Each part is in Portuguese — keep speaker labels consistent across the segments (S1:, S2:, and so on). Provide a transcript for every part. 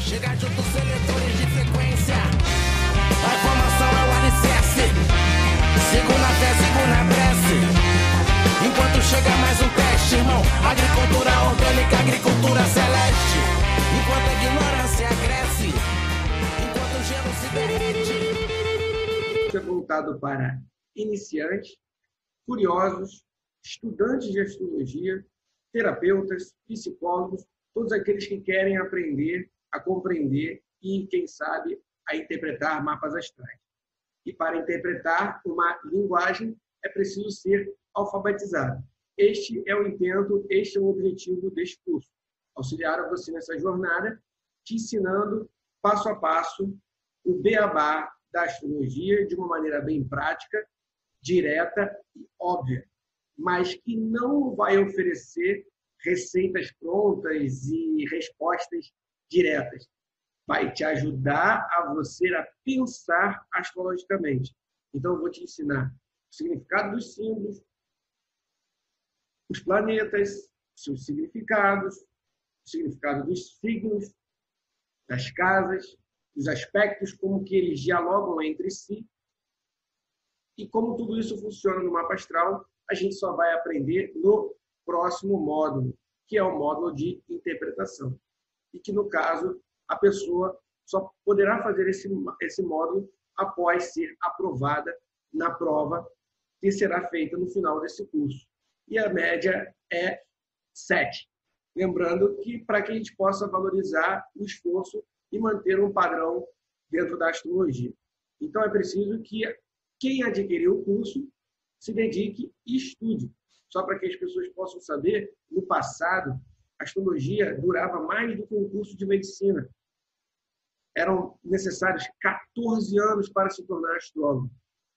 S1: Chega junto seletores de frequência. A informação é o alicerce. Sigo na fé, sigo na prece. Enquanto chega mais um teste, irmão. Agricultura orgânica, agricultura celeste. Enquanto a ignorância cresce. Enquanto o gelo se derrete.
S2: É voltado para iniciantes, curiosos, estudantes de astrologia, terapeutas, psicólogos, todos aqueles que querem aprender a compreender e, quem sabe, a interpretar mapas astrais. E para interpretar uma linguagem é preciso ser alfabetizado. Este é o intento, este é o objetivo deste curso. Auxiliar você nessa jornada, te ensinando passo a passo o beabá da astrologia de uma maneira bem prática, direta e óbvia, mas que não vai oferecer receitas prontas e respostas diretas. Vai te ajudar a você a pensar astrologicamente. Então, eu vou te ensinar o significado dos símbolos, os planetas, seus significados, o significado dos signos, das casas, os aspectos, como que eles dialogam entre si. E como tudo isso funciona no mapa astral, a gente só vai aprender no próximo módulo, que é o módulo de interpretação. E que, no caso, a pessoa só poderá fazer esse módulo após ser aprovada na prova que será feita no final desse curso. E a média é 7. Lembrando que, para que a gente possa valorizar o esforço e manter um padrão dentro da astrologia. Então, é preciso que quem adquiriu o curso se dedique e estude. Só para que as pessoas possam saber, no passado, a astrologia durava mais do que um curso de medicina. Eram necessários 14 anos para se tornar astrólogo.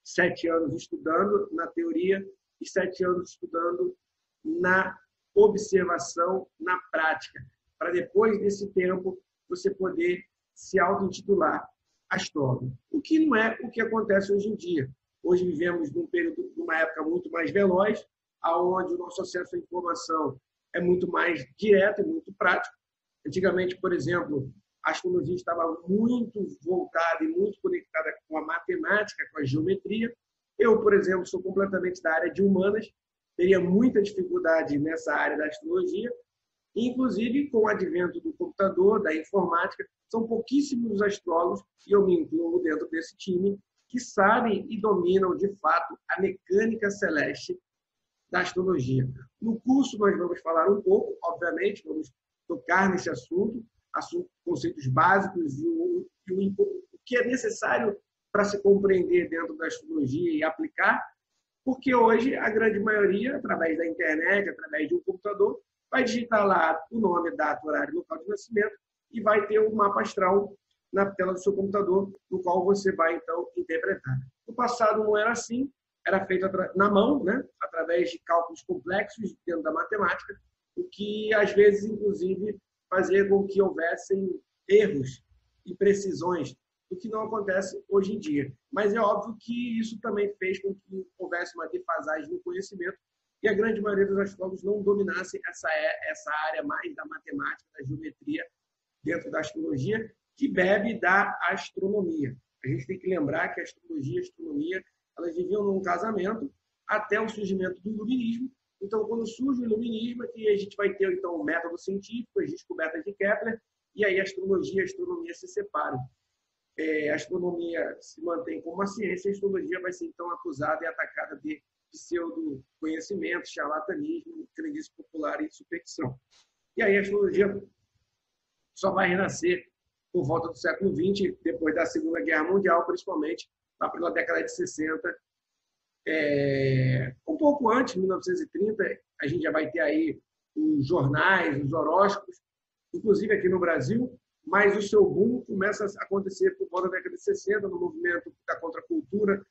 S2: 7 anos estudando na teoria e 7 anos estudando na observação, na prática. Para depois desse tempo, você poder se auto-intitular astrólogo. O que não é o que acontece hoje em dia. Hoje vivemos numa época muito mais veloz, onde o nosso acesso à informação é muito mais direto e muito prático. Antigamente, por exemplo, a astrologia estava muito voltada e muito conectada com a matemática, com a geometria. Eu, por exemplo, sou completamente da área de humanas, teria muita dificuldade nessa área da astrologia. Inclusive, com o advento do computador, da informática, são pouquíssimos os astrólogos, e eu me incluo dentro desse time, que sabem e dominam, de fato, a mecânica celeste da astrologia. No curso, nós vamos falar um pouco, obviamente, vamos tocar nesse assunto, conceitos básicos e o que é necessário para se compreender dentro da astrologia e aplicar, porque hoje a grande maioria, através da internet, através de um computador, vai digitar lá o nome, data, horário, local de nascimento e vai ter um mapa astral na tela do seu computador, no qual você vai, então, interpretar. No passado não era assim, era feito na mão, né? Através de cálculos complexos dentro da matemática, o que, às vezes, inclusive, fazia com que houvessem erros e precisões, o que não acontece hoje em dia. Mas é óbvio que isso também fez com que houvesse uma defasagem no conhecimento e a grande maioria dos astrólogos não dominassem essa área mais da matemática, da geometria, dentro da astrologia, que bebe da astronomia. A gente tem que lembrar que a astrologia e a astronomia, elas viviam num casamento até o surgimento do iluminismo. Então, quando surge o iluminismo, aqui a gente vai ter, então, o método científico, as descobertas de Kepler, e aí a astrologia e a astronomia se separam. A astronomia se mantém como uma ciência, a astrologia vai ser, então, acusada e atacada de pseudo-conhecimento, charlatanismo, crendice popular e superstição. E aí a astrologia só vai renascer por volta do século XX, depois da Segunda Guerra Mundial, principalmente lá pela década de 60. Um pouco antes, 1930, a gente já vai ter aí os jornais, os horóscopos, inclusive aqui no Brasil, mas o seu boom começa a acontecer por volta da década de 60, no movimento da contracultura,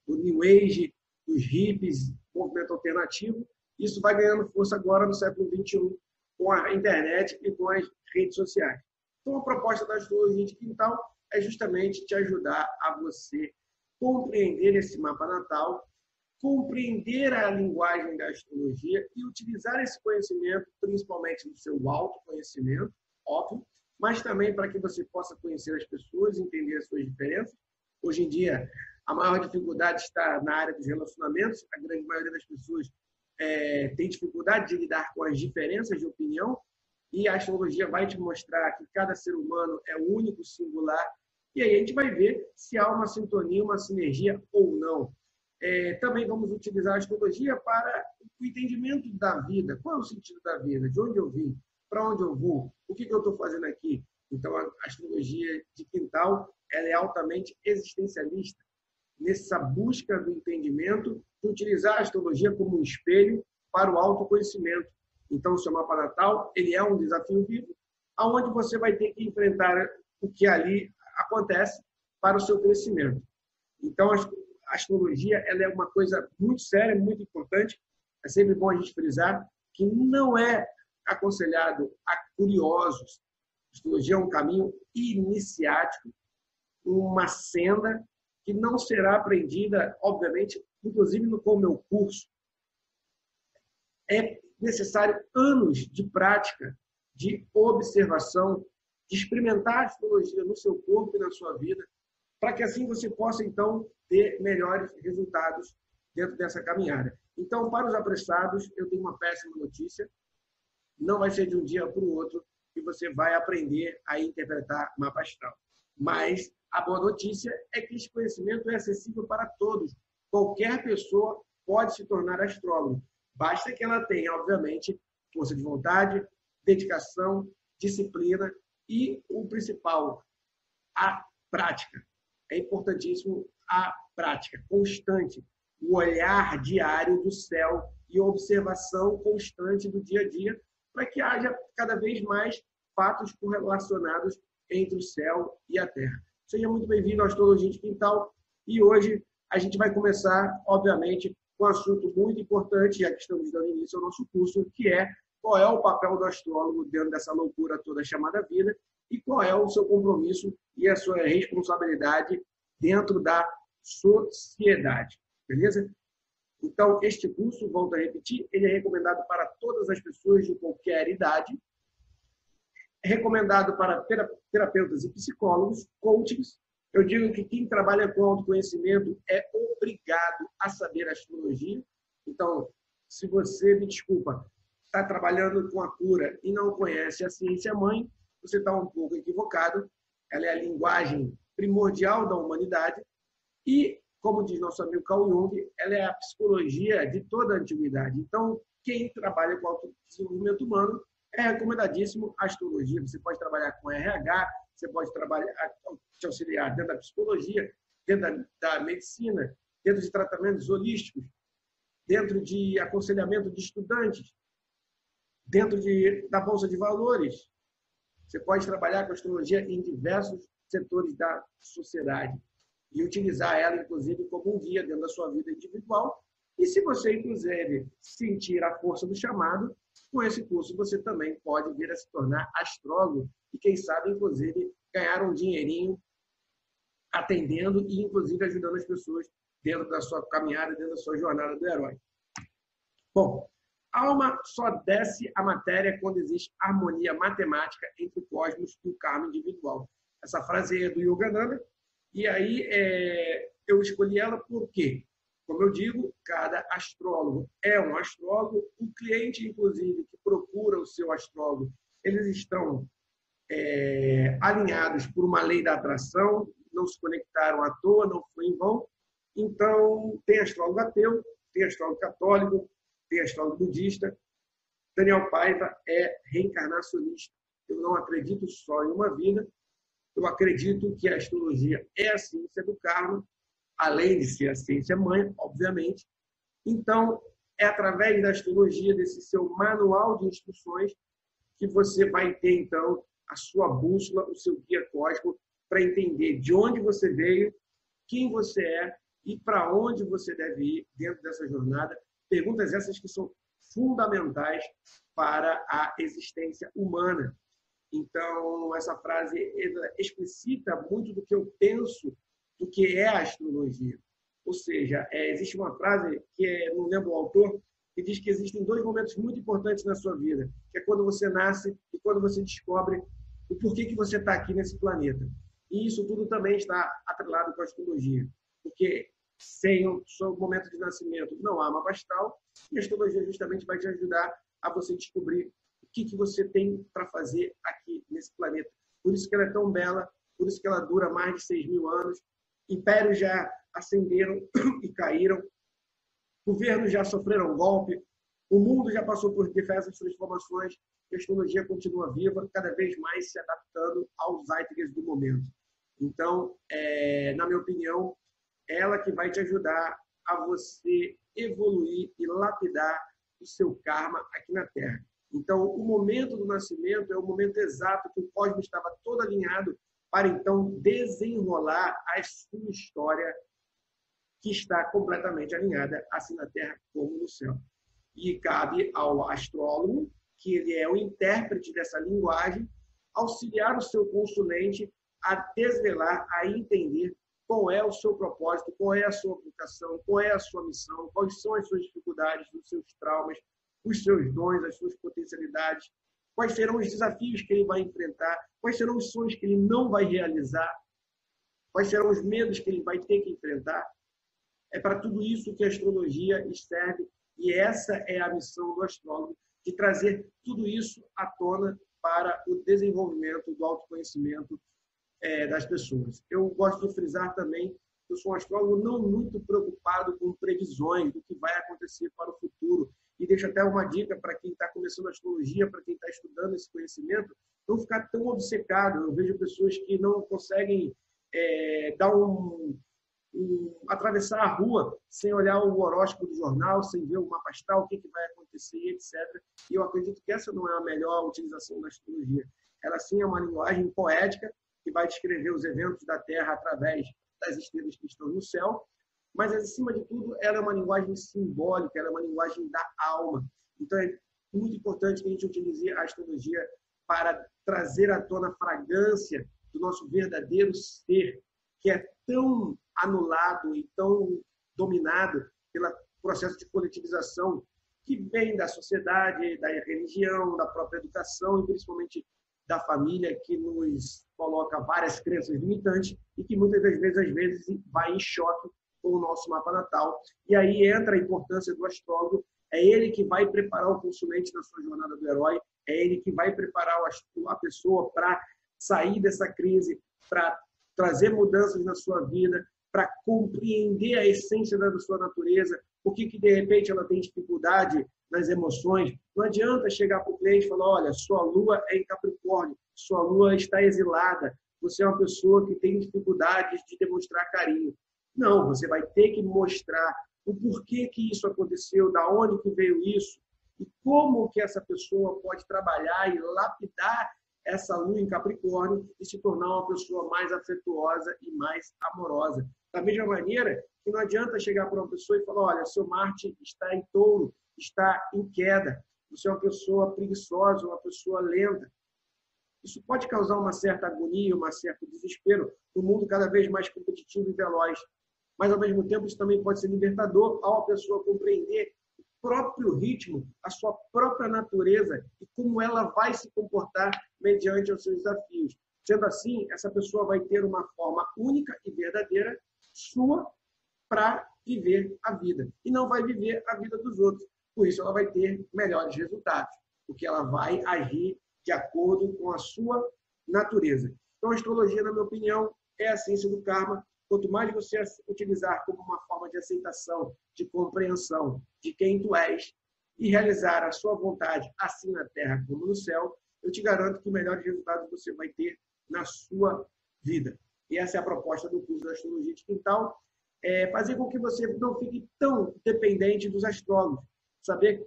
S2: do New Age, dos hippies, movimento alternativo. Isso vai ganhando força agora no século XXI, com a internet e com as redes sociais. Então, a proposta da astrologia de quintal é justamente te ajudar a você compreender esse mapa natal, compreender a linguagem da astrologia e utilizar esse conhecimento, principalmente no seu autoconhecimento, óbvio, mas também para que você possa conhecer as pessoas, entender as suas diferenças. Hoje em dia, a maior dificuldade está na área dos relacionamentos. A grande maioria das pessoas tem dificuldade de lidar com as diferenças de opinião, e a astrologia vai te mostrar que cada ser humano é único, singular, e aí a gente vai ver se há uma sintonia, uma sinergia ou não. Também vamos utilizar a astrologia para o entendimento da vida. Qual é o sentido da vida? De onde eu vim? Para onde eu vou? O que eu estou fazendo aqui? Então, a astrologia de quintal ela é altamente existencialista, nessa busca do entendimento, de utilizar a astrologia como um espelho para o autoconhecimento. Então, o seu mapa natal ele é um desafio vivo, onde você vai ter que enfrentar o que ali acontece para o seu crescimento. Então, a astrologia ela é uma coisa muito séria, muito importante. É sempre bom a gente frisar que não é aconselhado a curiosos. A astrologia é um caminho iniciático, uma senda que não será aprendida, obviamente, inclusive com o meu curso. É necessário anos de prática, de observação, de experimentar a astrologia no seu corpo e na sua vida, para que assim você possa, então, ter melhores resultados dentro dessa caminhada. Então, para os apressados, eu tenho uma péssima notícia. Não vai ser de um dia para o outro que você vai aprender a interpretar mapa astral. Mas a boa notícia é que esse conhecimento é acessível para todos. Qualquer pessoa pode se tornar astrólogo. Basta que ela tenha, obviamente, força de vontade, dedicação, disciplina e, o principal, a prática. É importantíssimo a prática constante, o olhar diário do céu e observação constante do dia a dia, para que haja cada vez mais fatos correlacionados entre o céu e a terra. Seja muito bem-vindo à Astrologia de Quintal. E hoje a gente vai começar, obviamente, com um assunto muito importante, já que estamos dando início ao nosso curso, que é qual é o papel do astrólogo dentro dessa loucura toda chamada vida e qual é o seu compromisso e a sua responsabilidade dentro da sociedade. Beleza? Então, este curso, volto a repetir, ele é recomendado para todas as pessoas de qualquer idade. É recomendado para terapeutas e psicólogos, coaches. Eu digo que quem trabalha com autoconhecimento é obrigado a saber astrologia. Então, se você, me desculpa, está trabalhando com a cura e não conhece a ciência-mãe, você está um pouco equivocado. Ela é a linguagem primordial da humanidade e, como diz nosso amigo Carl Jung, ela é a psicologia de toda a antiguidade. Então, quem trabalha com autodesenvolvimento humano é recomendadíssimo a astrologia. Você pode trabalhar com RH, você pode trabalhar, te auxiliar dentro da psicologia, dentro da medicina, dentro de tratamentos holísticos, dentro de aconselhamento de estudantes, dentro da Bolsa de Valores. Você pode trabalhar com astrologia em diversos setores da sociedade e utilizar ela, inclusive, como um guia dentro da sua vida individual. E se você, inclusive, sentir a força do chamado, com esse curso você também pode vir a se tornar astrólogo e, quem sabe, inclusive, ganhar um dinheirinho atendendo e, inclusive, ajudando as pessoas dentro da sua caminhada, dentro da sua jornada do herói. Bom, a alma só desce a matéria quando existe harmonia matemática entre o cosmos e o karma individual. Essa frase é do Yogananda, e aí eu escolhi ela porque, como eu digo, cada astrólogo é um astrólogo. O cliente, inclusive, que procura o seu astrólogo, eles estão alinhados por uma lei da atração, não se conectaram à toa, não foi em vão. Então, tem astrólogo ateu, tem astrólogo católico, tem astrólogo budista. Daniel Paiva é reencarnacionista. Eu não acredito só em uma vida, eu acredito que a astrologia é a ciência do karma, além de ser a ciência mãe, obviamente. Então, é através da astrologia, desse seu manual de instruções, que você vai ter, então, a sua bússola, o seu guia cósmico, para entender de onde você veio, quem você é e para onde você deve ir dentro dessa jornada. Perguntas essas que são fundamentais para a existência humana. Então, essa frase explicita muito do que eu penso do que é a astrologia. Ou seja, existe uma frase que não lembro o autor, que diz que existem dois momentos muito importantes na sua vida, que é quando você nasce e quando você descobre o porquê que você está aqui nesse planeta. E isso tudo também está atrelado com a astrologia, porque sem o seu momento de nascimento não há mapa astral, e a astrologia justamente vai te ajudar a você descobrir o que você tem para fazer aqui nesse planeta. Por isso que ela é tão bela, por isso que ela dura mais de 6.000 anos, impérios já ascenderam e caíram, governos já sofreram golpe, o mundo já passou por diversas transformações, e a astrologia continua viva, cada vez mais se adaptando aos zeitgeist do momento. Então, na minha opinião, ela que vai te ajudar a você evoluir e lapidar o seu karma aqui na Terra. Então, o momento do nascimento é o momento exato que o cosmos estava todo alinhado para, então, desenrolar a sua história que está completamente alinhada, assim na Terra como no céu. E cabe ao astrólogo, que ele é o intérprete dessa linguagem, auxiliar o seu consulente a desvelar, a entender qual é o seu propósito, qual é a sua vocação, qual é a sua missão, quais são as suas dificuldades, os seus traumas, os seus dons, as suas potencialidades, quais serão os desafios que ele vai enfrentar, quais serão os sonhos que ele não vai realizar, quais serão os medos que ele vai ter que enfrentar. É para tudo isso que a astrologia serve, e essa é a missão do astrólogo, de trazer tudo isso à tona para o desenvolvimento do autoconhecimento das pessoas. Eu gosto de frisar também que eu sou um astrólogo não muito preocupado com previsões do que vai acontecer para o futuro. E deixo até uma dica para quem está começando a astrologia, para quem está estudando esse conhecimento, não ficar tão obcecado. Eu vejo pessoas que não conseguem atravessar a rua sem olhar o horóscopo do jornal, sem ver o mapa astral, o que vai acontecer, etc. E eu acredito que essa não é a melhor utilização da astrologia. Ela sim é uma linguagem poética que vai descrever os eventos da Terra através das estrelas que estão no céu, mas, acima de tudo, ela é uma linguagem simbólica, ela é uma linguagem da alma. Então, é muito importante que a gente utilize a astrologia para trazer à tona a fragrância do nosso verdadeiro ser, que é tão anulado e tão dominado pelo processo de coletivização que vem da sociedade, da religião, da própria educação e principalmente da família, que nos coloca várias crenças limitantes e que muitas das vezes, às vezes, vai em choque com o nosso mapa natal. E aí entra a importância do astrólogo. É ele que vai preparar o consulente na sua jornada do herói, é ele que vai preparar a pessoa para sair dessa crise, para trazer mudanças na sua vida, para compreender a essência da sua natureza, por que de repente ela tem dificuldade nas emoções. Não adianta chegar para o cliente e falar, olha, sua lua é em Capricórnio, sua lua está exilada, você é uma pessoa que tem dificuldades de demonstrar carinho. Não, você vai ter que mostrar o porquê que isso aconteceu, da onde que veio isso, e como que essa pessoa pode trabalhar e lapidar essa lua em Capricórnio e se tornar uma pessoa mais afetuosa e mais amorosa. Da mesma maneira que não adianta chegar para uma pessoa e falar, olha, seu Marte está em touro, está em queda, você é uma pessoa preguiçosa, uma pessoa lenta. Isso pode causar uma certa agonia, um certo desespero no mundo cada vez mais competitivo e veloz. Mas, ao mesmo tempo, isso também pode ser libertador ao a pessoa compreender o próprio ritmo, a sua própria natureza e como ela vai se comportar mediante os seus desafios. Sendo assim, essa pessoa vai ter uma forma única e verdadeira sua para viver a vida. E não vai viver a vida dos outros. Por isso, ela vai ter melhores resultados, porque ela vai agir de acordo com a sua natureza. Então, a astrologia, na minha opinião, é a ciência do karma. Quanto mais você utilizar como uma forma de aceitação, de compreensão de quem tu és e realizar a sua vontade, assim na Terra como no céu, eu te garanto que melhores resultados você vai ter na sua vida. E essa é a proposta do curso da Astrologia de Quintal, fazer com que você não fique tão dependente dos astrólogos,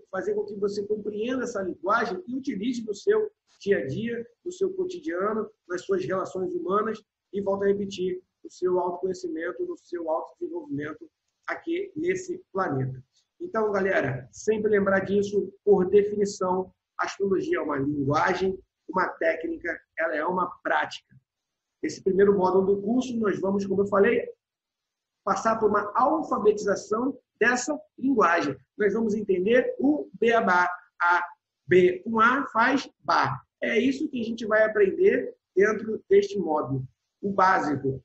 S2: fazer com que você compreenda essa linguagem e utilize no seu dia a dia, no seu cotidiano, nas suas relações humanas e, volto a repetir, no seu autoconhecimento, no seu autodesenvolvimento aqui nesse planeta. Então, galera, sempre lembrar disso, por definição, a astrologia é uma linguagem, uma técnica, ela é uma prática. Esse primeiro módulo do curso, nós vamos, como eu falei, passar por uma alfabetização dessa linguagem. Nós vamos entender o beabá. A B com A faz Bá. É isso que a gente vai aprender dentro deste módulo. O básico,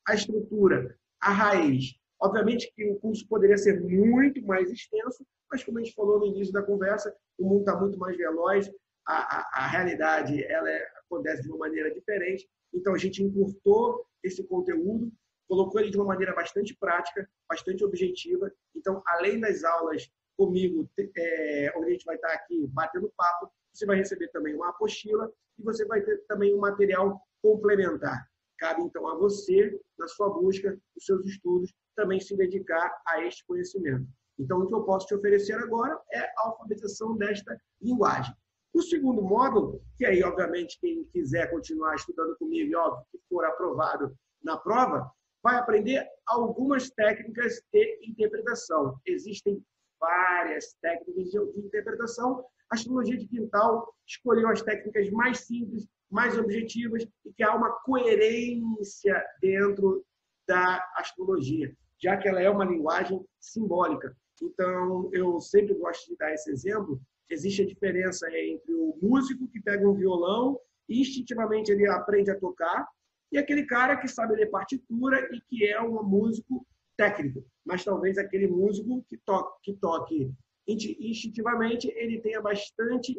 S2: a estrutura, a raiz. Obviamente que o curso poderia ser muito mais extenso, mas como a gente falou no início da conversa, o mundo está muito mais veloz, a realidade acontece de uma maneira diferente. Então, a gente encurtou esse conteúdo, colocou ele de uma maneira bastante prática, bastante objetiva. Então, além das aulas comigo, onde a gente vai estar aqui batendo papo, você vai receber também uma apostila e você vai ter também um material complementar. Cabe, então, a você, na sua busca, nos seus estudos, também se dedicar a este conhecimento. Então, o que eu posso te oferecer agora é a alfabetização desta linguagem. O segundo módulo, que aí, obviamente, quem quiser continuar estudando comigo, e óbvio que for aprovado na prova, vai aprender algumas técnicas de interpretação. Existem várias técnicas de interpretação. A astrologia de quintal escolheu as técnicas mais simples, mais objetivas e que há uma coerência dentro da astrologia, já que ela é uma linguagem simbólica. Então, eu sempre gosto de dar esse exemplo. Existe a diferença entre o músico que pega um violão e instintivamente ele aprende a tocar e aquele cara que sabe ler partitura e que é um músico técnico. Mas talvez aquele músico que toque instintivamente, ele tenha bastante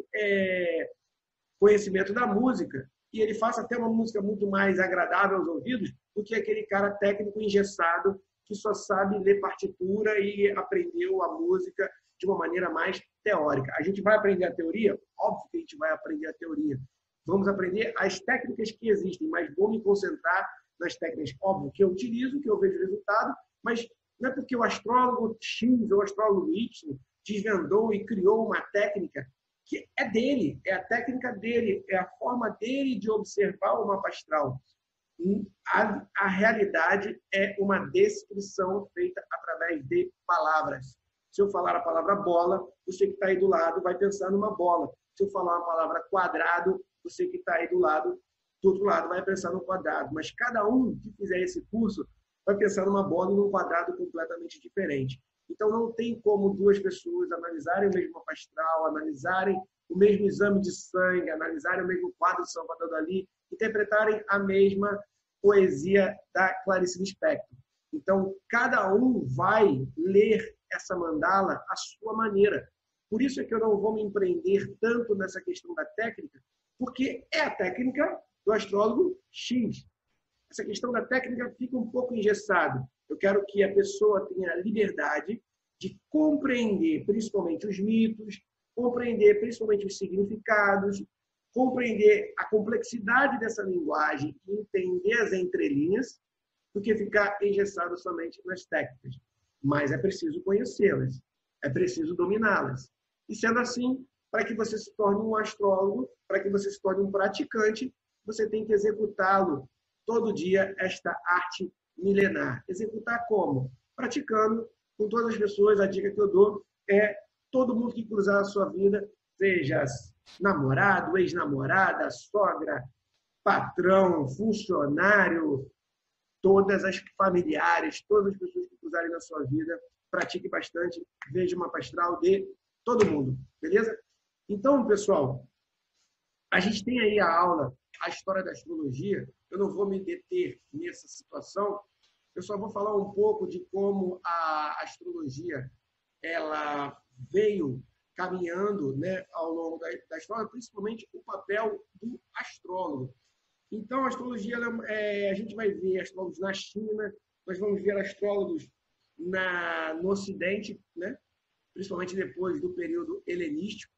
S2: conhecimento da música e ele faça até uma música muito mais agradável aos ouvidos do que aquele cara técnico engessado que só sabe ler partitura e aprendeu a música de uma maneira mais teórica. A gente vai aprender a teoria? Óbvio que a gente vai aprender a teoria. Vamos aprender as técnicas que existem, mas vou me concentrar nas técnicas, óbvio, que eu utilizo, que eu vejo resultado, mas não é porque o astrólogo X ou o astrólogo Y desvendou e criou uma técnica que é dele, é a técnica dele, é a forma dele de observar o mapa astral. A realidade é uma descrição feita através de palavras. Se eu falar a palavra bola, você que está aí do lado vai pensar numa bola. Se eu falar a palavra quadrado, você que está aí do outro lado vai pensar no quadrado. Mas cada um que fizer esse curso vai pensar numa bola e num quadrado completamente diferente. Então, não tem como duas pessoas analisarem o mesmo mapa astral, analisarem o mesmo exame de sangue, analisarem o mesmo quadro de Salvador Dalí, interpretarem a mesma poesia da Clarice Lispector. Então, cada um vai ler essa mandala à sua maneira. Por isso é que eu não vou me empreender tanto nessa questão da técnica, porque é a técnica do astrólogo X. Essa questão da técnica fica um pouco engessada. Eu quero que a pessoa tenha a liberdade de compreender principalmente os mitos, compreender principalmente os significados, compreender a complexidade dessa linguagem e entender as entrelinhas, do que ficar engessado somente nas técnicas. Mas é preciso conhecê-las, é preciso dominá-las. E sendo assim, para que você se torne um astrólogo, para que você se torne um praticante, você tem que executá-lo todo dia, esta arte milenar. Executar como? Praticando com todas as pessoas. A dica que eu dou é todo mundo que cruzar a sua vida, seja namorado, ex-namorada, sogra, patrão, funcionário, todas as familiares, todas as pessoas que cruzarem na sua vida, pratique bastante, veja o mapa astral de todo mundo, beleza? Então, pessoal, a gente tem aí a aula, a história da astrologia. Eu não vou me deter nessa situação, eu só vou falar um pouco de como a astrologia ela veio caminhando, né, ao longo da história, principalmente o papel do astrólogo. Então, a astrologia, a gente vai ver astrólogos na China, nós vamos ver astrólogos no Ocidente, né, principalmente depois do período helenístico.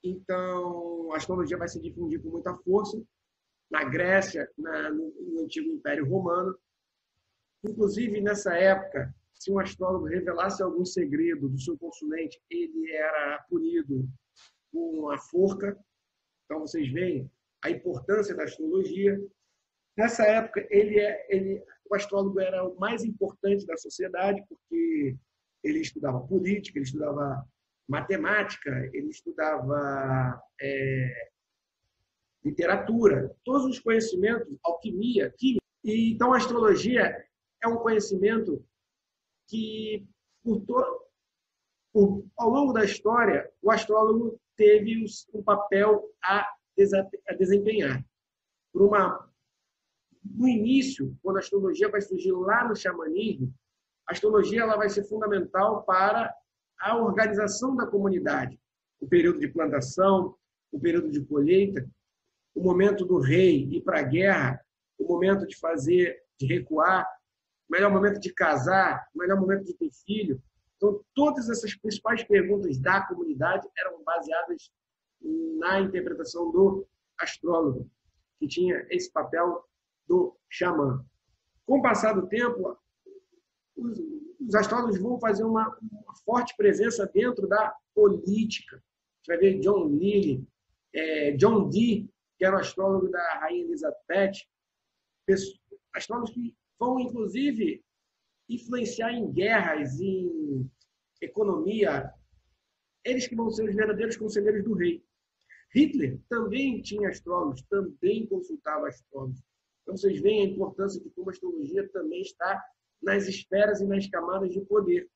S2: Então, a astrologia vai se difundir com muita força na Grécia, no antigo Império Romano. Inclusive, nessa época, se um astrólogo revelasse algum segredo do seu consulente, ele era punido com a forca. Então, vocês veem a importância da astrologia. Nessa época, o astrólogo era o mais importante da sociedade, porque ele estudava política, ele estudava matemática, ele estudava literatura, todos os conhecimentos, alquimia, química. E, então, a astrologia é um conhecimento que, ao longo da história, o astrólogo teve um papel a desempenhar. No início, quando a astrologia vai surgir lá no xamanismo, a astrologia ela vai ser fundamental para a organização da comunidade. O período de plantação, o período de colheita, o momento do rei ir para a guerra, o momento de recuar, o melhor momento de casar, o melhor momento de ter filho. Então, todas essas principais perguntas da comunidade eram baseadas na interpretação do astrólogo, que tinha esse papel do xamã. Com o passar do tempo, os astrólogos vão fazer uma forte presença dentro da política. Você vai ver John Lilly, John Dee, que era o astrólogo da Rainha Elizabeth, astrólogos que vão, inclusive, influenciar em guerras, em economia, eles que vão ser os verdadeiros conselheiros do rei. Hitler também tinha astrólogos, também consultava astrólogos. Então, vocês veem a importância de como a astrologia também está nas esferas e nas camadas de poder.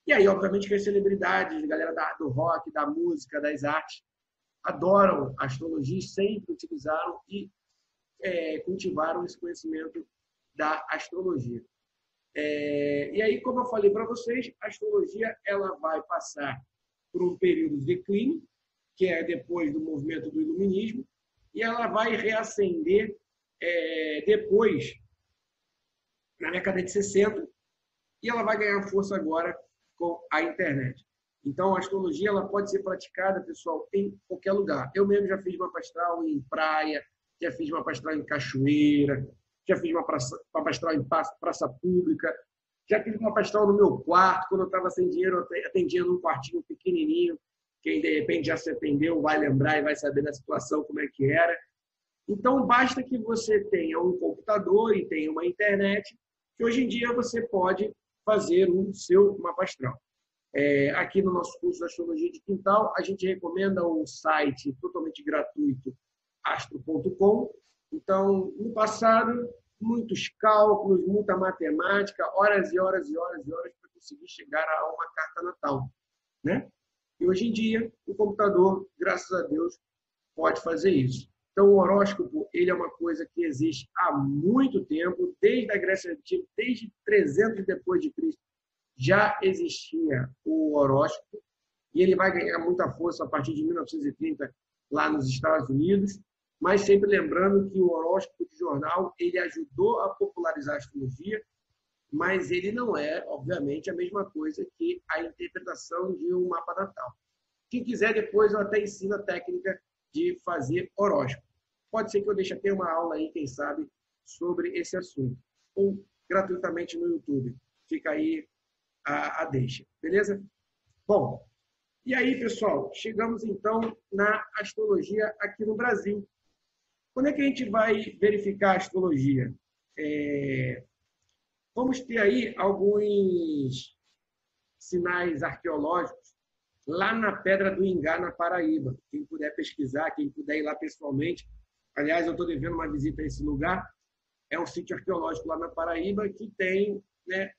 S2: E aí, obviamente, que as celebridades, a galera do rock, da música, das artes, adoram a astrologia e sempre utilizaram e cultivaram esse conhecimento da astrologia. E aí, como eu falei para vocês, a astrologia ela vai passar por um período de declínio, que é depois do movimento do iluminismo, e ela vai reacender depois, na década de 60, e ela vai ganhar força agora com a internet. Então, a astrologia ela pode ser praticada, pessoal, em qualquer lugar. Eu mesmo já fiz mapa astral em praia, já fiz mapa astral em cachoeira, já fiz mapa astral em praça pública, já fiz mapa astral no meu quarto, quando eu estava sem dinheiro, eu atendia num quartinho pequenininho. Quem, de repente, já se atendeu vai lembrar e vai saber da situação, como é que era. Então, basta que você tenha um computador e tenha uma internet, que hoje em dia você pode fazer o seu mapa astral. Aqui no nosso curso de Astrologia de Quintal, a gente recomenda um site totalmente gratuito, astro.com. Então, no passado, muitos cálculos, muita matemática, horas e horas e horas e horas para conseguir chegar a uma carta natal, né? E hoje em dia, o computador, graças a Deus, pode fazer isso. Então, o horóscopo ele é uma coisa que existe há muito tempo, desde a Grécia Antiga, desde 300 depois de Cristo, já existia o horóscopo, e ele vai ganhar muita força a partir de 1930, lá nos Estados Unidos, mas sempre lembrando que o horóscopo de jornal ele ajudou a popularizar a astrologia, mas ele não é, obviamente, a mesma coisa que a interpretação de um mapa natal. Quem quiser, depois eu até ensino a técnica de fazer horóscopo. Pode ser que eu deixe até uma aula aí, quem sabe, sobre esse assunto. Ou gratuitamente no YouTube. Fica aí a deixa. Beleza? Bom, e aí, pessoal, chegamos então na astrologia aqui no Brasil. Quando é que a gente vai verificar a astrologia? Vamos ter aí alguns sinais arqueológicos lá na Pedra do Ingá, na Paraíba. Quem puder pesquisar, quem puder ir lá pessoalmente. Aliás, eu estou devendo uma visita a esse lugar. É um sítio arqueológico lá na Paraíba que tem, né,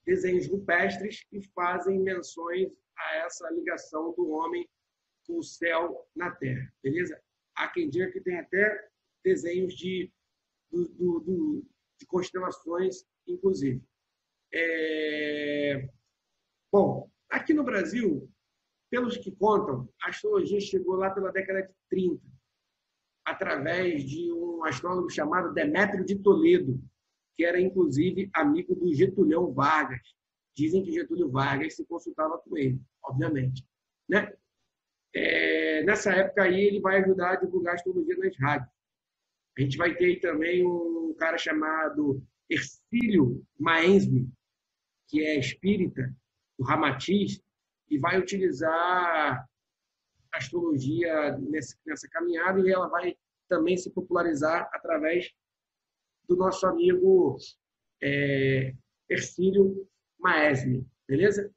S2: desenhos rupestres que fazem menções a essa ligação do homem com o céu na Terra. Beleza? Há quem diga que tem até desenhos de constelações, inclusive. Bom, aqui no Brasil, pelos que contam, a astrologia chegou lá pela década de 30, através de um astrólogo chamado Demétrio de Toledo, que era, inclusive, amigo do Getúlio Vargas. Dizem que Getúlio Vargas se consultava com ele, obviamente, né? Nessa época aí, ele vai ajudar a divulgar a astrologia nas rádios. A gente vai ter também um cara chamado Hercílio Maensme, que é espírita, do Ramatiz, e vai utilizar a astrologia nessa caminhada, e ela vai também se popularizar através do nosso amigo Hercílio Maensme, beleza?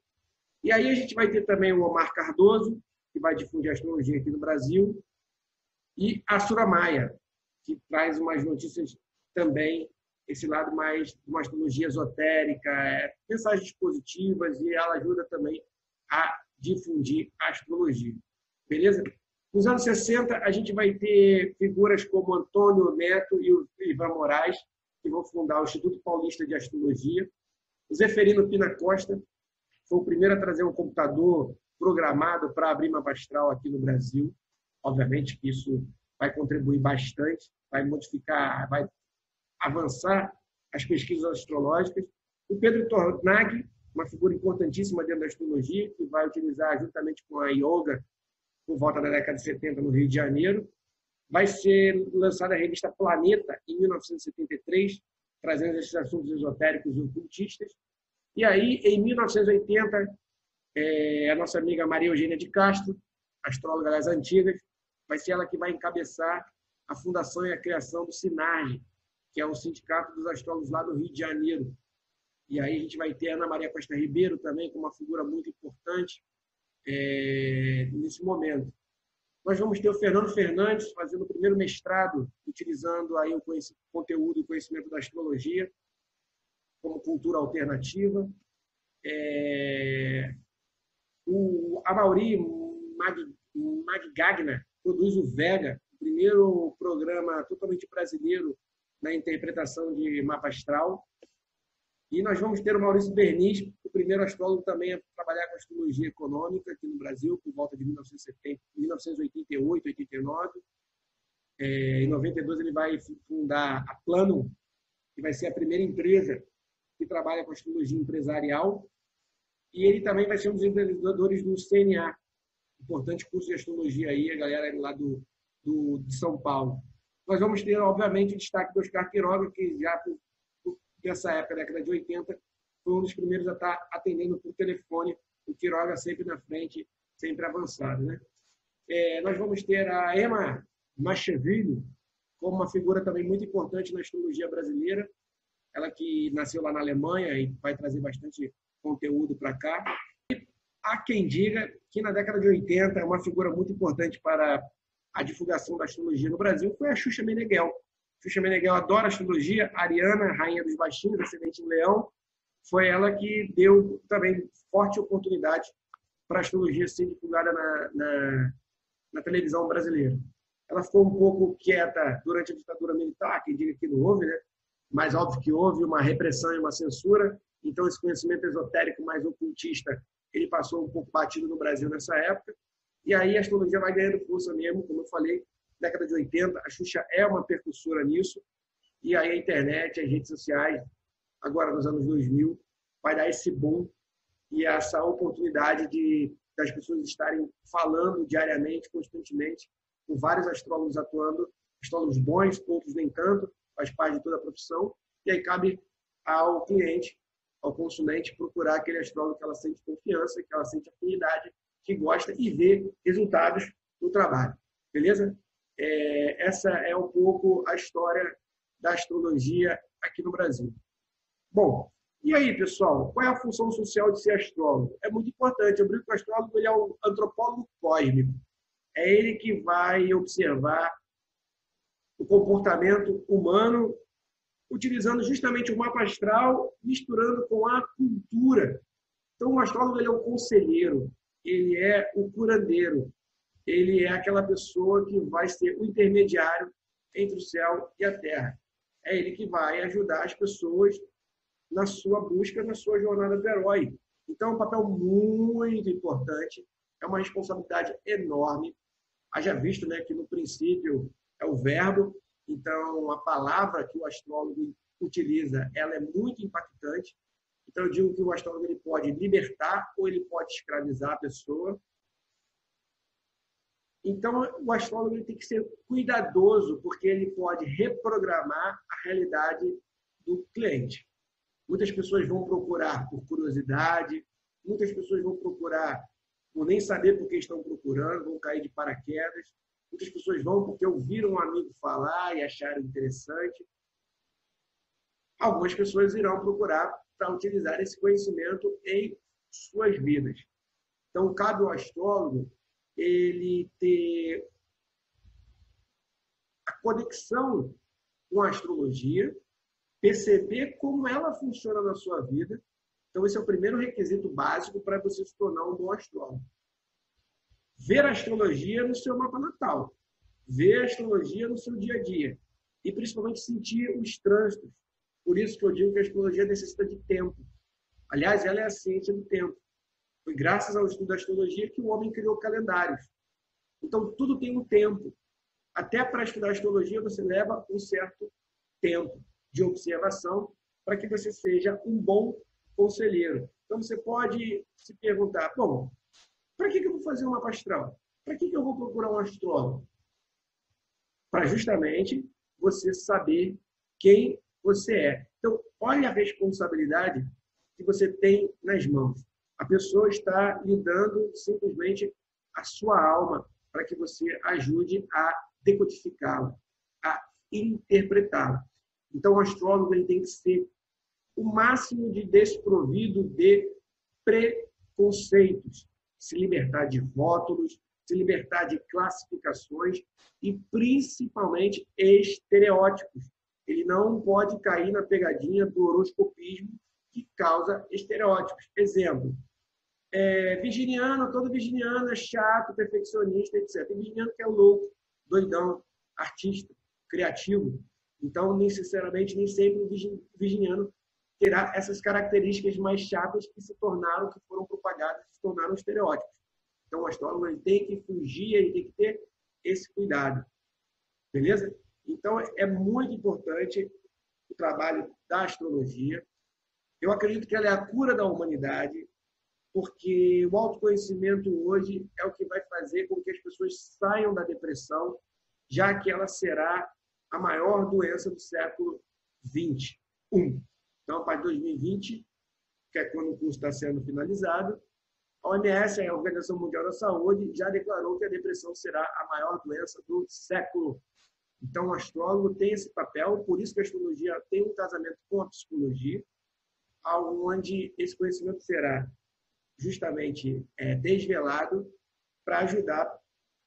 S2: E aí a gente vai ter também o Omar Cardoso, que vai difundir a astrologia aqui no Brasil, e a Sura Maia, que traz umas notícias também, esse lado mais de uma astrologia esotérica, mensagens positivas, e ela ajuda também a difundir a astrologia. Beleza? Nos anos 60, a gente vai ter figuras como Antônio Neto e o Ivan Moraes, que vão fundar o Instituto Paulista de Astrologia. O Zeferino Pina Costa foi o primeiro a trazer um computador programado para abrir mapa astral aqui no Brasil. Obviamente que isso vai contribuir bastante, vai modificar, vai avançar as pesquisas astrológicas. O Pedro Tornag, uma figura importantíssima dentro da astrologia, que vai utilizar juntamente com a yoga por volta da década de 70 no Rio de Janeiro. Vai ser lançada a revista Planeta em 1973, trazendo esses assuntos esotéricos e ocultistas. E aí, em 1980, a nossa amiga Maria Eugênia de Castro, astróloga das antigas, vai ser ela que vai encabeçar a fundação e a criação do SINARG, que é o Sindicato dos Astrólogos lá do Rio de Janeiro. E aí a gente vai ter a Ana Maria Costa Ribeiro também como uma figura muito importante nesse momento. Nós vamos ter o Fernando Fernandes fazendo o primeiro mestrado, utilizando aí o conteúdo e o conhecimento da astrologia como cultura alternativa. O Amaury Magagna produz o Vega, o primeiro programa totalmente brasileiro na interpretação de mapa astral. E nós vamos ter o Maurício Bernis, o primeiro astrólogo também a trabalhar com astrologia econômica aqui no Brasil, por volta de 1988, 89. Em 92 ele vai fundar a Plano, que vai ser a primeira empresa que trabalha com astrologia empresarial. E ele também vai ser um dos empreendedores do CNA, importante curso de astrologia aí, a galera lá de São Paulo. Nós vamos ter, obviamente, o destaque do Oscar Quiroga, que já nessa época, década de 80, foi um dos primeiros a estar atendendo por telefone, o Quiroga sempre na frente, sempre avançado, né? Nós vamos ter a Emma Macheville como uma figura também muito importante na astrologia brasileira, ela que nasceu lá na Alemanha e vai trazer bastante conteúdo para cá. E há quem diga que na década de 80 uma figura muito importante para a divulgação da astrologia no Brasil foi a Xuxa Meneghel. Xuxa Meneghel adora astrologia, a Ariana, rainha dos baixinhos, ascendente em Leão, foi ela que deu também forte oportunidade para a astrologia ser divulgada na televisão brasileira. Ela ficou um pouco quieta durante a ditadura militar, quem diga que não houve, né? Mas óbvio que houve uma repressão e uma censura, então esse conhecimento esotérico mais ocultista, ele passou um pouco batido no Brasil nessa época, e aí a astrologia vai ganhando força mesmo, como eu falei, década de 80, a Xuxa é uma percussora nisso, e aí a internet, as redes sociais, agora nos anos 2000, vai dar esse boom e essa oportunidade das pessoas estarem falando diariamente, constantemente, com vários astrólogos atuando, astrólogos bons, outros nem tanto, faz parte de toda a profissão, e aí cabe ao cliente, ao consumente, procurar aquele astrólogo que ela sente confiança, que ela sente afinidade, que gosta e vê resultados no trabalho. Beleza? Essa é um pouco a história da astrologia aqui no Brasil. Bom, e aí, pessoal, qual é a função social de ser astrólogo? É muito importante. Eu brinco que o astrólogo ele é um antropólogo cósmico. É ele que vai observar o comportamento humano, utilizando justamente o mapa astral, misturando com a cultura. Então, o astrólogo ele é o conselheiro, ele é o curandeiro, ele é aquela pessoa que vai ser o intermediário entre o céu e a terra. É ele que vai ajudar as pessoas na sua busca, na sua jornada do herói. Então, é um papel muito importante, é uma responsabilidade enorme. Haja visto, né, que no princípio é o verbo, então a palavra que o astrólogo utiliza, ela é muito impactante. Então, eu digo que o astrólogo ele pode libertar ou ele pode escravizar a pessoa. Então, o astrólogo ele tem que ser cuidadoso, porque ele pode reprogramar a realidade do cliente. Muitas pessoas vão procurar por curiosidade, muitas pessoas vão procurar por nem saber por que estão procurando, vão cair de paraquedas. Muitas pessoas vão porque ouviram um amigo falar e acharam interessante. Algumas pessoas irão procurar para utilizar esse conhecimento em suas vidas. Então, cabe ao astrólogo ele ter a conexão com a astrologia, perceber como ela funciona na sua vida. Então, esse é o primeiro requisito básico para você se tornar um bom astrólogo. ver a astrologia no seu mapa natal, ver a astrologia no seu dia a dia e principalmente sentir os trânsitos. Por isso que eu digo que a astrologia necessita de tempo. Aliás, ela é a ciência do tempo. Foi graças ao estudo da astrologia que o homem criou calendários. Então, tudo tem um tempo. Até para estudar astrologia, você leva um certo tempo de observação para que você seja um bom conselheiro. Então, você pode se perguntar, bom, para que eu vou fazer um mapa astral? Para que eu vou procurar um astrólogo? Para justamente você saber quem você é. Então, olha a responsabilidade que você tem nas mãos. A pessoa está lhe dando simplesmente a sua alma para que você ajude a decodificá-la, a interpretá-la. Então, o astrólogo ele tem que ser o máximo de desprovido de preconceitos, se libertar de rótulos, se libertar de classificações e, principalmente, estereótipos. Ele não pode cair na pegadinha do horoscopismo que causa estereótipos. Exemplo, virginiano, todo virginiano é chato, perfeccionista, etc. Tem virginiano que é louco, doidão, artista, criativo. Então, necessariamente, nem sempre o virginiano terá essas características mais chatas que se tornaram, que foram propagadas, se tornaram estereótipos. Então, o astrólogo ele tem que fugir, ele tem que ter esse cuidado. Beleza? Então, é muito importante o trabalho da astrologia. Eu acredito que ela é a cura da humanidade, porque o autoconhecimento hoje é o que vai fazer com que as pessoas saiam da depressão, já que ela será a maior doença do século XXI. Então, para 2020, que é quando o curso está sendo finalizado, a OMS, a Organização Mundial da Saúde, já declarou que a depressão será a maior doença do século. Então, o astrólogo tem esse papel, por isso que a astrologia tem um casamento com a psicologia, onde esse conhecimento será justamente desvelado para ajudar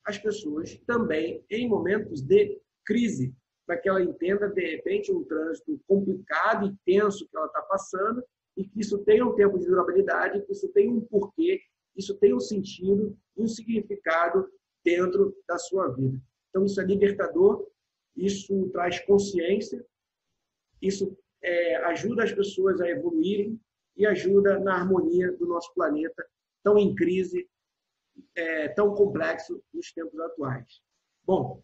S2: as pessoas também em momentos de crise, para que ela entenda, de repente, um trânsito complicado e tenso que ela está passando e que isso tenha um tempo de durabilidade, que isso tenha um porquê, isso tenha um sentido e um significado dentro da sua vida. Então, isso é libertador, isso traz consciência, isso ajuda as pessoas a evoluírem e ajuda na harmonia do nosso planeta, tão em crise, tão complexo nos tempos atuais. Bom,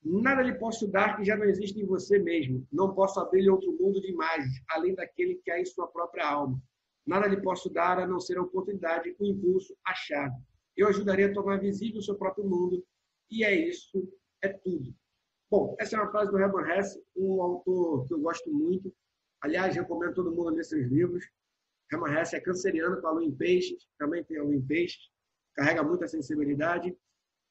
S2: nada lhe posso dar que já não existe em você mesmo. Não posso abrir-lhe outro mundo de imagens, além daquele que há em sua própria alma. Nada lhe posso dar a não ser a oportunidade, o impulso, a chave. Eu ajudarei a tornar visível o seu próprio mundo. E é isso, é tudo. Bom, essa é uma frase do Hermann Hesse, um autor que eu gosto muito. Aliás, recomendo todo mundo ler esses livros. Hermann Hesse é canceriano, com a lua em peixes, também tem a lua em peixes, carrega muita sensibilidade.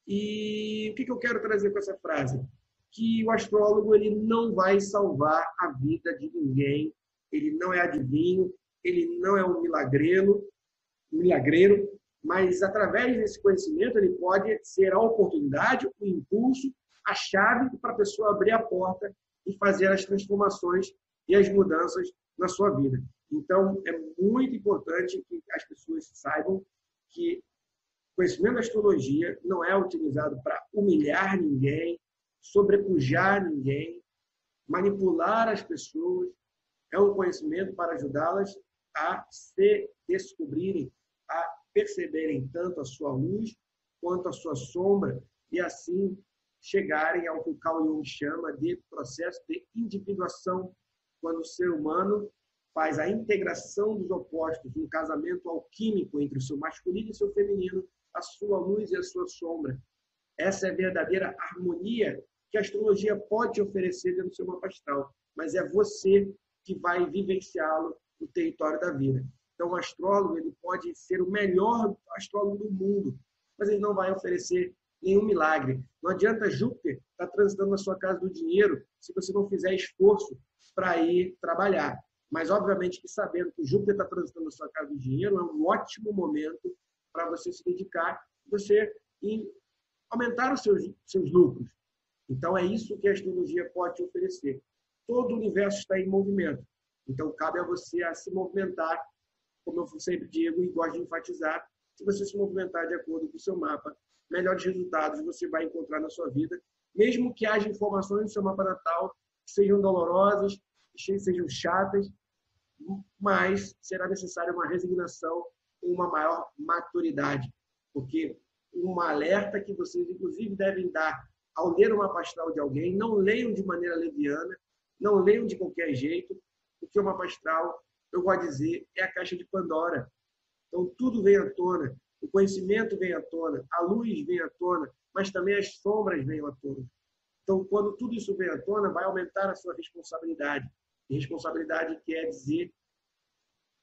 S2: E o que eu quero trazer com essa frase? Que o astrólogo ele não vai salvar a vida de ninguém, ele não é adivinho, ele não é um milagreiro, mas através desse conhecimento ele pode ser a oportunidade, o impulso, a chave para a pessoa abrir a porta e fazer as transformações e as mudanças na sua vida. Então, é muito importante que as pessoas saibam que o conhecimento da astrologia não é utilizado para humilhar ninguém, sobrepujar ninguém, manipular as pessoas. É um conhecimento para ajudá-las a se descobrirem, a perceberem tanto a sua luz quanto a sua sombra e assim chegarem ao que o Carl Jung chama de processo de individuação, quando o ser humano faz a integração dos opostos, um casamento alquímico entre o seu masculino e o seu feminino, a sua luz e a sua sombra. Essa é a verdadeira harmonia que a astrologia pode oferecer dentro do seu mapa astral, mas é você que vai vivenciá-lo no território da vida. Então, o astrólogo ele pode ser o melhor astrólogo do mundo, mas ele não vai oferecer nenhum milagre. Não adianta Júpiter estar transitando na sua casa do dinheiro se você não fizer esforço para ir trabalhar. Mas, obviamente, que sabendo que Júpiter está transitando na sua casa do dinheiro, é um ótimo momento para você se dedicar, você aumentar os seus lucros. Então, é isso que a astrologia pode te oferecer. Todo o universo está em movimento. Então, cabe a você a se movimentar, como eu sempre digo e gosto de enfatizar, se você se movimentar de acordo com o seu mapa, melhores resultados você vai encontrar na sua vida, mesmo que haja informações no seu mapa natal que sejam dolorosas, que sejam chatas, mas será necessária uma resignação, uma maior maturidade, porque um alerta que vocês, inclusive, devem dar ao ler uma astral de alguém, não leiam de maneira leviana, não leiam de qualquer jeito, porque o mapa astral, eu gosto de dizer, é a caixa de Pandora. Então, tudo vem à tona, o conhecimento vem à tona, a luz vem à tona, mas também as sombras vêm à tona. Então, quando tudo isso vem à tona, vai aumentar a sua responsabilidade. E responsabilidade quer dizer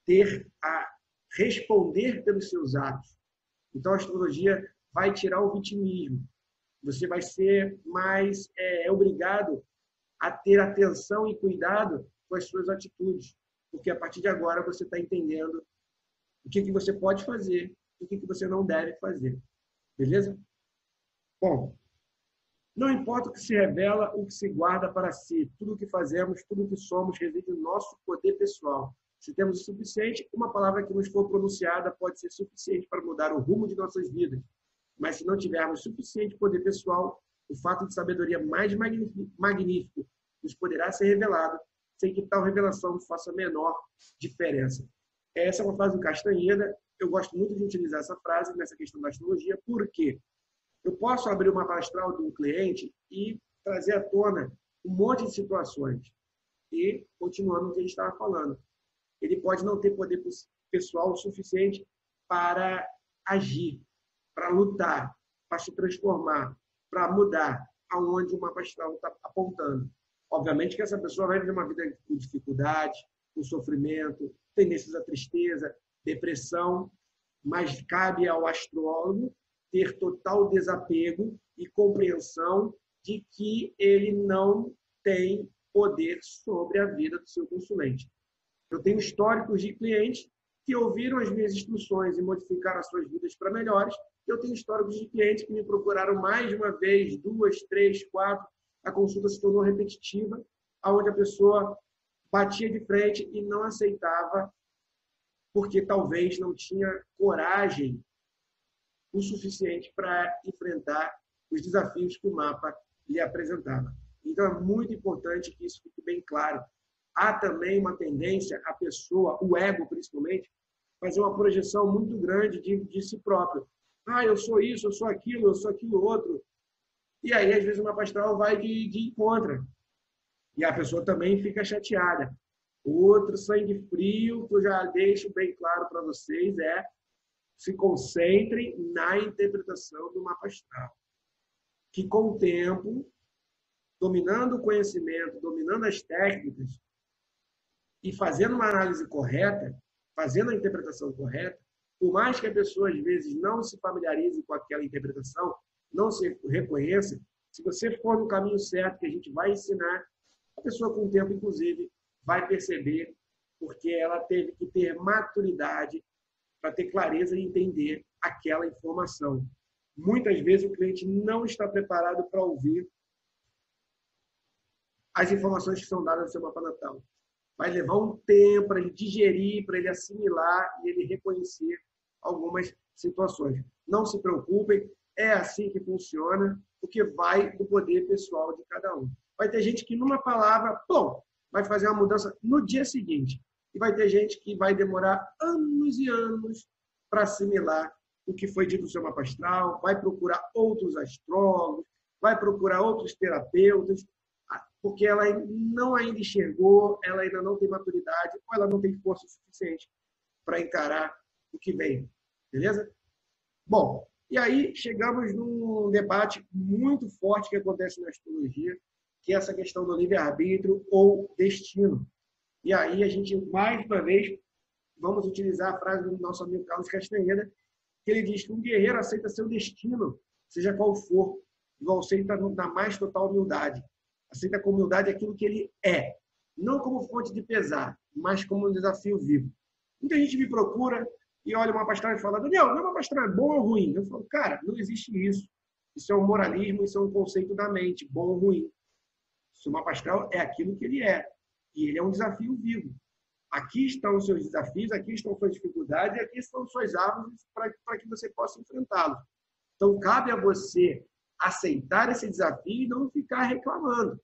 S2: ter a responder pelos seus atos. Então, a astrologia vai tirar o vitimismo. Você vai ser mais obrigado a ter atenção e cuidado com as suas atitudes, porque a partir de agora você está entendendo o que você pode fazer e o que você não deve fazer. Beleza? Bom, não importa o que se revela, o que se guarda para si. Tudo o que fazemos, tudo o que somos, reside no nosso poder pessoal. Se temos o suficiente, uma palavra que nos for pronunciada pode ser suficiente para mudar o rumo de nossas vidas. Mas se não tivermos suficiente poder pessoal, o fato de sabedoria mais magnífico nos poderá ser revelado, sem que tal revelação faça a menor diferença. Essa é uma frase do Castanheda. Eu gosto muito de utilizar essa frase nessa questão da astrologia, porque eu posso abrir uma mapa astral de um cliente e trazer à tona um monte de situações. E, continuando o que a gente estava falando, ele pode não ter poder pessoal o suficiente para agir, para lutar, para se transformar, para mudar aonde o mapa astral está apontando. Obviamente que essa pessoa vai viver uma vida com dificuldade, com sofrimento, tendências à tristeza, depressão, mas cabe ao astrólogo ter total desapego e compreensão de que ele não tem poder sobre a vida do seu consulente. Eu tenho históricos de clientes que ouviram as minhas instruções e modificaram as suas vidas para melhores. Eu tenho históricos de clientes que me procuraram mais de uma vez, 2, 3, 4. A consulta se tornou repetitiva, onde a pessoa batia de frente e não aceitava, porque talvez não tinha coragem o suficiente para enfrentar os desafios que o mapa lhe apresentava. Então, é muito importante que isso fique bem claro. Há também uma tendência, a pessoa, o ego principalmente, fazer uma projeção muito grande de si próprio. Ah, eu sou isso, eu sou aquilo outro. E aí, às vezes, o mapa astral vai de encontro. E a pessoa também fica chateada. Outro sangue frio, que eu já deixo bem claro para vocês, se concentrem na interpretação do mapa astral. Que, com o tempo, dominando o conhecimento, dominando as técnicas e fazendo uma análise correta, fazendo a interpretação correta, por mais que a pessoa, às vezes, não se familiarize com aquela interpretação, não se reconheça, se você for no caminho certo que a gente vai ensinar, a pessoa, com o tempo, inclusive, vai perceber, porque ela teve que ter maturidade para ter clareza e entender aquela informação. Muitas vezes o cliente não está preparado para ouvir as informações que são dadas no seu mapa natal. Vai levar um tempo para ele digerir, para ele assimilar e ele reconhecer algumas situações. Não se preocupem, é assim que funciona, porque vai do poder pessoal de cada um. Vai ter gente que, numa palavra, vai fazer uma mudança no dia seguinte. E vai ter gente que vai demorar anos e anos para assimilar o que foi dito no seu mapa astral, vai procurar outros astrólogos, vai procurar outros terapeutas, porque ela não ainda enxergou, ela ainda não tem maturidade, ou ela não tem força suficiente para encarar o que vem. Beleza? Bom, e aí chegamos num debate muito forte que acontece na astrologia, que é essa questão do livre-arbítrio ou destino. E aí a gente, mais uma vez, vamos utilizar a frase do nosso amigo Carlos Castanheda, que ele diz que um guerreiro aceita seu destino, seja qual for, igual aceita na mais total humildade. Aceita com humildade aquilo que ele é, não como fonte de pesar, mas como um desafio vivo. Muita gente me procura e olha uma astral e fala: Daniel, meu mapa astral é bom ou ruim? Eu falo: cara, não existe isso. Isso é um moralismo, isso é um conceito da mente, bom ou ruim. O mapa astral é aquilo que ele é. E ele é um desafio vivo. Aqui estão os seus desafios, aqui estão suas dificuldades, e aqui estão suas árvores para que você possa enfrentá-los. Então, cabe a você aceitar esse desafio e não ficar reclamando.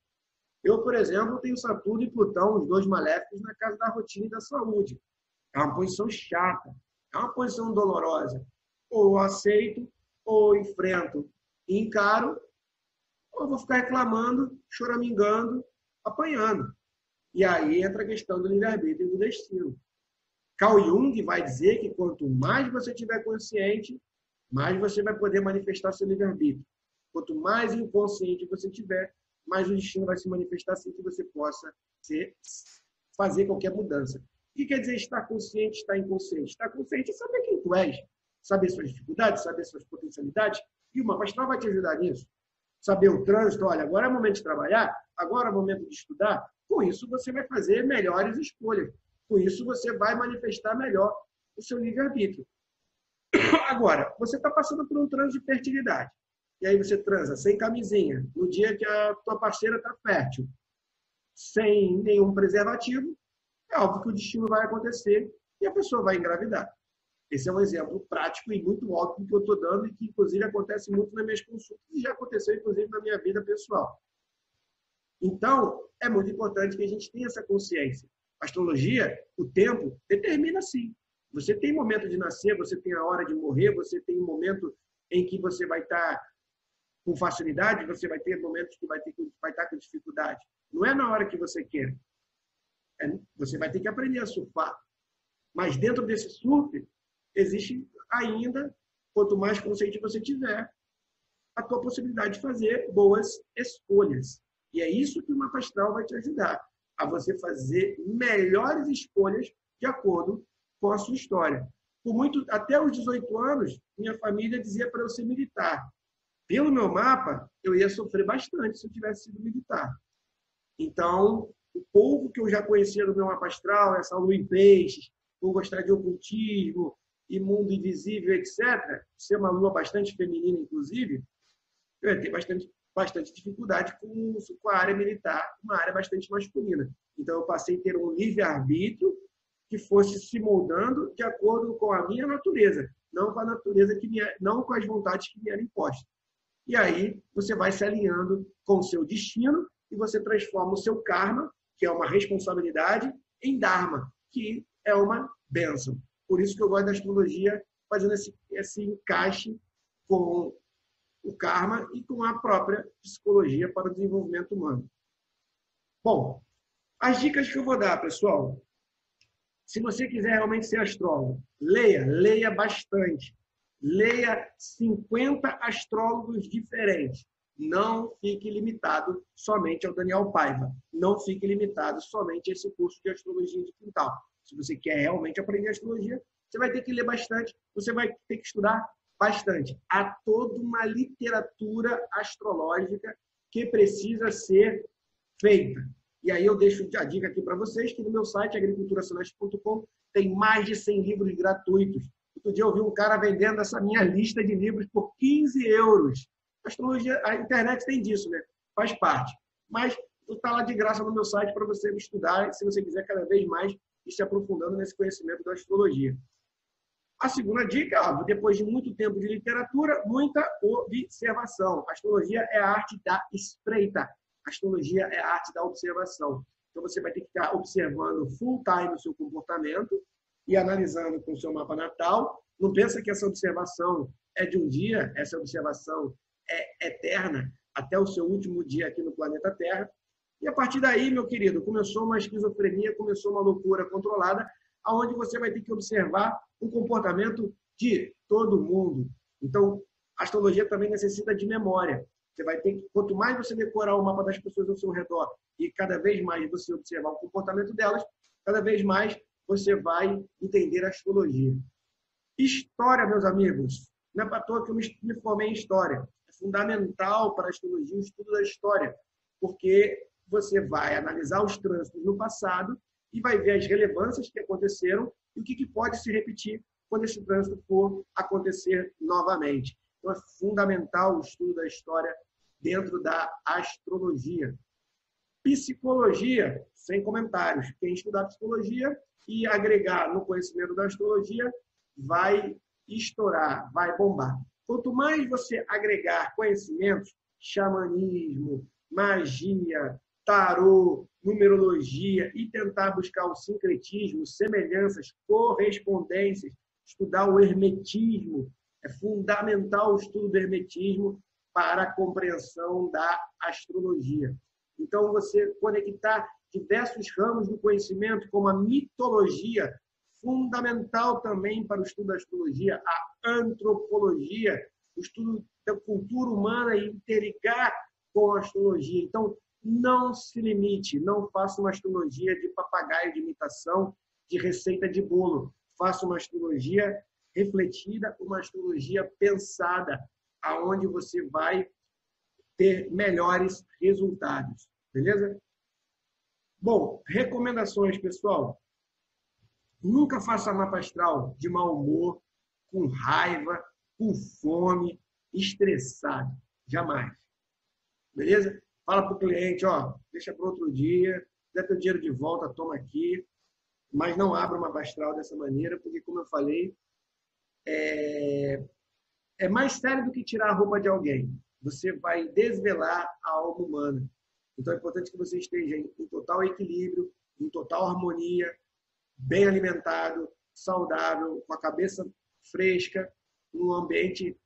S2: Eu, por exemplo, tenho Saturno e Plutão, os dois maléficos, na casa da rotina e da saúde. É uma posição chata, é uma posição dolorosa. Ou eu aceito, ou eu enfrento e encaro, ou eu vou ficar reclamando, choramingando, apanhando. E aí entra a questão do livre-arbítrio e do destino. Carl Jung vai dizer que quanto mais você estiver consciente, mais você vai poder manifestar seu livre-arbítrio. Quanto mais inconsciente você tiver, mais o destino vai se manifestar sem que você possa fazer qualquer mudança. O que quer dizer estar consciente, estar inconsciente? Estar consciente é saber quem tu és, saber suas dificuldades, saber suas potencialidades, e o mapa astral vai te ajudar nisso. Saber o trânsito, olha, agora é o momento de trabalhar, agora é o momento de estudar. Com isso, você vai fazer melhores escolhas. Com isso, você vai manifestar melhor o seu livre-arbítrio. Agora, você está passando por um trânsito de fertilidade. E aí você transa sem camisinha, no dia que a tua parceira está fértil, sem nenhum preservativo, é óbvio que o destino vai acontecer e a pessoa vai engravidar. Esse é um exemplo prático e muito óbvio que eu estou dando e que, inclusive, acontece muito nas minhas consultas e já aconteceu, inclusive, na minha vida pessoal. Então, é muito importante que a gente tenha essa consciência. A astrologia, o tempo, determina sim. Você tem momento de nascer, você tem a hora de morrer, você tem um momento em que você vai estar com facilidade, você vai ter momentos que vai estar com dificuldade. Não é na hora que você quer. Você vai ter que aprender a surfar. Mas dentro desse surf, existe ainda, quanto mais consciente você tiver, a tua possibilidade de fazer boas escolhas. E é isso que o mapa astral vai te ajudar, a você fazer melhores escolhas de acordo com a sua história. Até os 18 anos, minha família dizia para eu ser militar. Pelo meu mapa, eu ia sofrer bastante se eu tivesse sido militar. Então, o pouco que eu já conhecia do meu mapa astral, essa lua em peixes, por gostar de ocultismo e mundo invisível, etc., ser uma lua bastante feminina, inclusive, eu ia ter bastante dificuldade com a área militar, uma área bastante masculina. Então, eu passei a ter um livre-arbítrio que fosse se moldando de acordo com a minha natureza, não com a natureza não com as vontades que me eram impostas. E aí você vai se alinhando com o seu destino e você transforma o seu karma, que é uma responsabilidade, em dharma, que é uma bênção. Por isso que eu gosto da astrologia, fazendo esse encaixe com o karma e com a própria psicologia para o desenvolvimento humano. Bom, as dicas que eu vou dar, pessoal. Se você quiser realmente ser astrólogo, leia bastante. Leia 50 astrólogos diferentes. Não fique limitado somente ao Daniel Paiva. Não fique limitado somente a esse curso de astrologia de quintal. Se você quer realmente aprender astrologia, você vai ter que ler bastante, você vai ter que estudar bastante. Há toda uma literatura astrológica que precisa ser feita. E aí eu deixo a dica aqui para vocês, que no meu site, agriculturaceleste.com, tem mais de 100 livros gratuitos. Outro dia eu vi um cara vendendo essa minha lista de livros por 15 euros. A astrologia, a internet tem disso, né? Faz parte. Mas está lá de graça no meu site para você estudar, se você quiser cada vez mais ir se aprofundando nesse conhecimento da astrologia. A segunda dica, depois de muito tempo de literatura, muita observação. A astrologia é a arte da espreita. A astrologia é a arte da observação. Então, você vai ter que ficar observando full time o seu comportamento e analisando com o seu mapa natal. Não pensa que essa observação é de um dia, essa observação é eterna, até o seu último dia aqui no planeta Terra. E a partir daí, meu querido, começou uma esquizofrenia, começou uma loucura controlada, onde você vai ter que observar o comportamento de todo mundo. Então, a astrologia também necessita de memória. Você vai ter que, quanto mais você decorar o mapa das pessoas ao seu redor e cada vez mais você observar o comportamento delas, cada vez mais você vai entender a astrologia. História, meus amigos. Não é para toa que eu me formei em História. É fundamental para a astrologia o estudo da história, porque você vai analisar os trânsitos no passado e vai ver as relevâncias que aconteceram e o que pode se repetir quando esse trânsito for acontecer novamente. Então, é fundamental o estudo da história dentro da astrologia. Psicologia, sem comentários. Quem estudar psicologia e agregar no conhecimento da astrologia vai estourar, vai bombar. Quanto mais você agregar conhecimentos, xamanismo, magia, tarô, numerologia e tentar buscar o sincretismo, semelhanças, correspondências, estudar o hermetismo, é fundamental o estudo do hermetismo para a compreensão da astrologia. Então, você conectar diversos ramos do conhecimento, como a mitologia, fundamental também para o estudo da astrologia, a antropologia, o estudo da cultura humana e interligar com a astrologia. Então, não se limite, não faça uma astrologia de papagaio de imitação, de receita de bolo. Faça uma astrologia refletida, uma astrologia pensada, aonde você vai ter melhores resultados. Beleza? Bom, recomendações, pessoal. Nunca faça mapa astral de mau humor, com raiva, com fome, estressado. Jamais. Beleza? Fala para o cliente, ó, deixa para outro dia, dá teu dinheiro de volta, toma aqui. Mas não abra uma mapa astral dessa maneira, porque, como eu falei, é mais sério do que tirar a roupa de alguém. Você vai desvelar a alma humana. Então, é importante que você esteja em total equilíbrio, em total harmonia, bem alimentado, saudável, com a cabeça fresca, num ambiente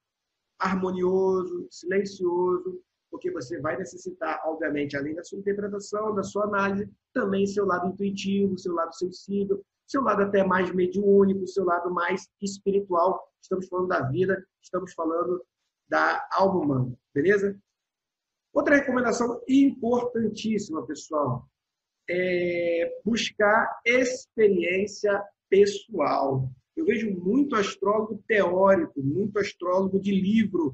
S2: harmonioso, silencioso, porque você vai necessitar, obviamente, além da sua interpretação, da sua análise, também seu lado intuitivo, seu lado sensível, seu lado até mais mediúnico, seu lado mais espiritual. Estamos falando da vida, estamos falando da alma humana, beleza? Outra recomendação importantíssima, pessoal, é buscar experiência pessoal. Eu vejo muito astrólogo teórico, muito astrólogo de livro,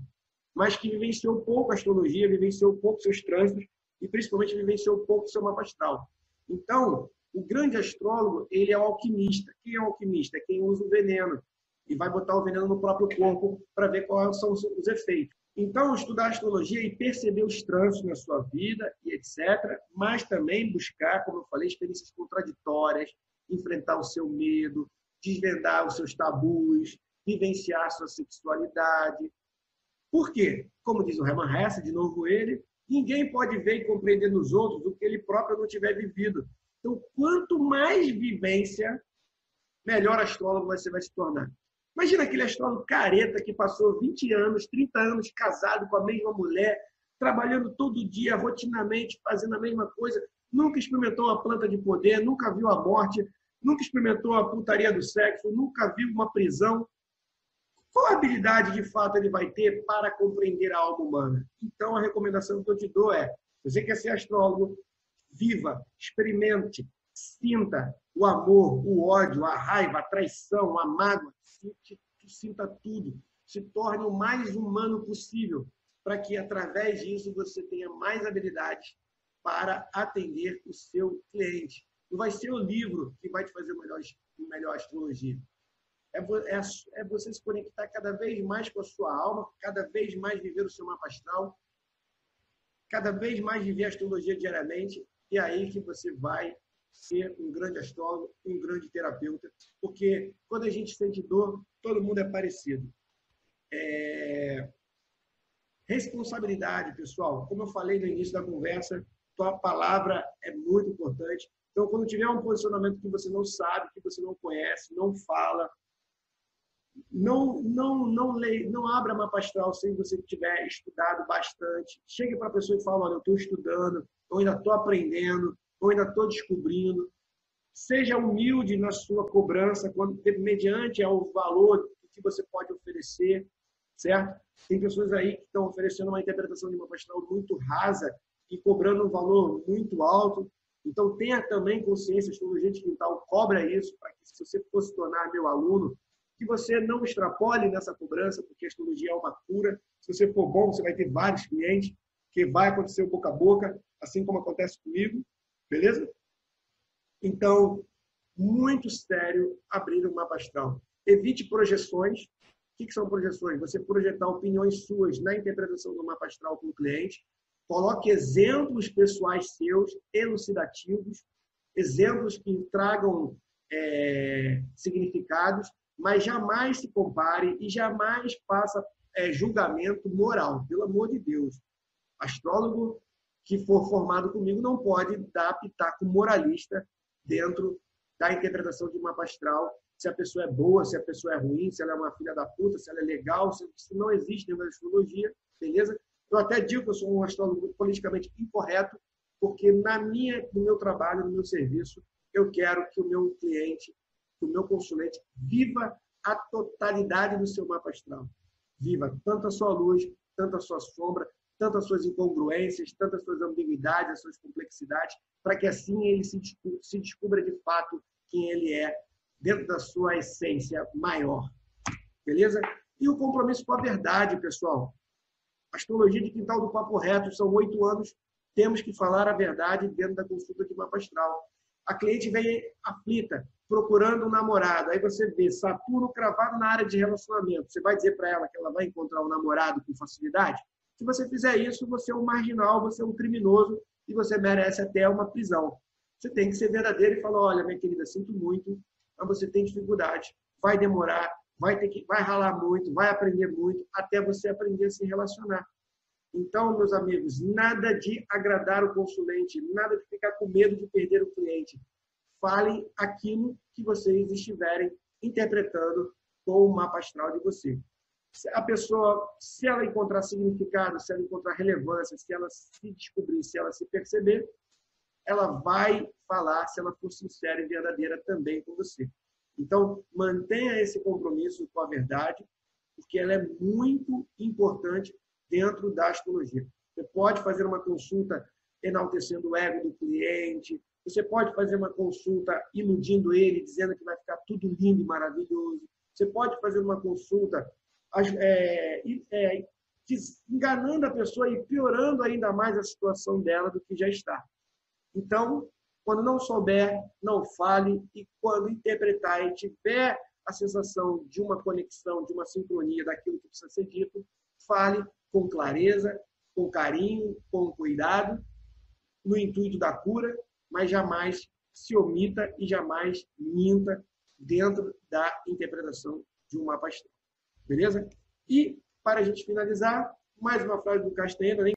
S2: mas que vivenciou pouco a astrologia, vivenciou pouco seus trânsitos e, principalmente, vivenciou pouco seu mapa astral. Então, o grande astrólogo, ele é o alquimista. Quem é o alquimista? É quem usa o veneno e vai botar o veneno no próprio corpo para ver quais são os efeitos. Então, estudar astrologia e perceber os trânsitos na sua vida e etc., mas também buscar, como eu falei, experiências contraditórias, enfrentar o seu medo, desvendar os seus tabus, vivenciar a sua sexualidade. Por quê? Como diz o Hermann Hesse, de novo ele, ninguém pode ver e compreender nos outros o que ele próprio não tiver vivido. Então, quanto mais vivência, melhor astrólogo você vai se tornar. Imagina aquele astrólogo careta que passou 20 anos, 30 anos casado com a mesma mulher, trabalhando todo dia, rotinamente, fazendo a mesma coisa, nunca experimentou a planta de poder, nunca viu a morte, nunca experimentou a putaria do sexo, nunca viu uma prisão. Qual habilidade, de fato, ele vai ter para compreender a alma humana? Então, a recomendação que eu te dou é, se você quer ser astrólogo, viva, experimente, sinta o amor, o ódio, a raiva, a traição, a mágoa, sinta tudo. Se torne o mais humano possível, para que, através disso, você tenha mais habilidades para atender o seu cliente. Não vai ser o livro que vai te fazer melhor astrologia. É você se conectar cada vez mais com a sua alma, cada vez mais viver o seu mapa astral, cada vez mais viver a astrologia diariamente, e é aí que você vai ser um grande astrólogo, um grande terapeuta, porque quando a gente sente dor, todo mundo é parecido. Responsabilidade, pessoal. Como eu falei no início da conversa, tua palavra é muito importante. Então, quando tiver um posicionamento que você não sabe, que você não conhece, não fala, não abra mapa astral sem você tiver estudado bastante. Chegue para a pessoa e fala, olha, eu estou estudando, eu ainda estou aprendendo, eu ainda estou descobrindo. Seja humilde na sua cobrança, mediante ao valor que você pode oferecer, certo? Tem pessoas aí que estão oferecendo uma interpretação de mapa astral muito rasa e cobrando um valor muito alto. Então, tenha também consciência, a astrologia de quintal cobra isso, para que, se você for se tornar meu aluno, que você não extrapole nessa cobrança, porque a astrologia é uma cura. Se você for bom, você vai ter vários clientes, que vai acontecer o boca a boca, assim como acontece comigo, beleza? Então, muito sério abrir o mapa astral. Evite projeções. O que são projeções? Você projetar opiniões suas na interpretação do mapa astral com o cliente. Coloque exemplos pessoais seus, elucidativos, exemplos que tragam significados, mas jamais se compare e jamais faça julgamento moral, pelo amor de Deus. Astrólogo que for formado comigo não pode dar pitaco moralista dentro da interpretação de mapa astral, se a pessoa é boa, se a pessoa é ruim, se ela é uma filha da puta, se ela é legal, se não existe dentro da astrologia, beleza? Eu até digo que eu sou um astrólogo politicamente incorreto, porque no meu trabalho, no meu serviço, eu quero que o meu cliente, que o meu consulente viva a totalidade do seu mapa astral. Viva tanto a sua luz, tanto a sua sombra, tanto as suas incongruências, tanto as suas ambiguidades, as suas complexidades, para que assim ele se descubra de fato quem ele é, dentro da sua essência maior. Beleza? E o compromisso com a verdade, pessoal. Astrologia de Quintal do Papo Reto, são 8 anos, temos que falar a verdade dentro da consulta de mapa astral. A cliente vem aflita, procurando um namorado. Aí você vê Saturno cravado na área de relacionamento. Você vai dizer para ela que ela vai encontrar um namorado com facilidade? Se você fizer isso, você é um marginal, você é um criminoso e você merece até uma prisão. Você tem que ser verdadeiro e falar, olha, minha querida, sinto muito, mas você tem dificuldade, vai demorar, vai ralar muito, vai aprender muito, até você aprender a se relacionar. Então, meus amigos, nada de agradar o consulente, nada de ficar com medo de perder o cliente. Falem aquilo que vocês estiverem interpretando com o mapa astral de você. A pessoa, se ela encontrar significado, se ela encontrar relevância, se ela se descobrir, se ela se perceber, ela vai falar, se ela for sincera e verdadeira também com você. Então, mantenha esse compromisso com a verdade, porque ela é muito importante dentro da astrologia. Você pode fazer uma consulta enaltecendo o ego do cliente, você pode fazer uma consulta iludindo ele, dizendo que vai ficar tudo lindo e maravilhoso. Você pode fazer uma consulta enganando a pessoa e piorando ainda mais a situação dela do que já está. Então, quando não souber, não fale, e quando interpretar e tiver a sensação de uma conexão, de uma sincronia daquilo que precisa ser dito, fale com clareza, com carinho, com cuidado, no intuito da cura, mas jamais se omita e jamais minta dentro da interpretação de um mapa astral. Beleza? E, para a gente finalizar, mais uma frase do Castaneda, né?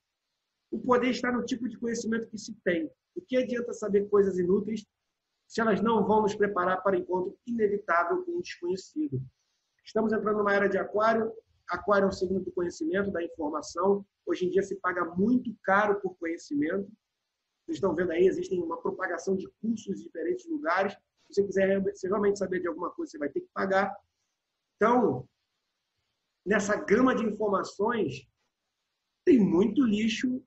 S2: O poder está no tipo de conhecimento que se tem. O que adianta saber coisas inúteis se elas não vão nos preparar para o encontro inevitável com o desconhecido? Estamos entrando numa era de Aquário. Aquário é um signo do conhecimento, da informação. Hoje em dia se paga muito caro por conhecimento. Vocês estão vendo aí, existem uma propagação de cursos em diferentes lugares. Se você quiser realmente saber de alguma coisa, você vai ter que pagar. Então, nessa gama de informações, tem muito lixo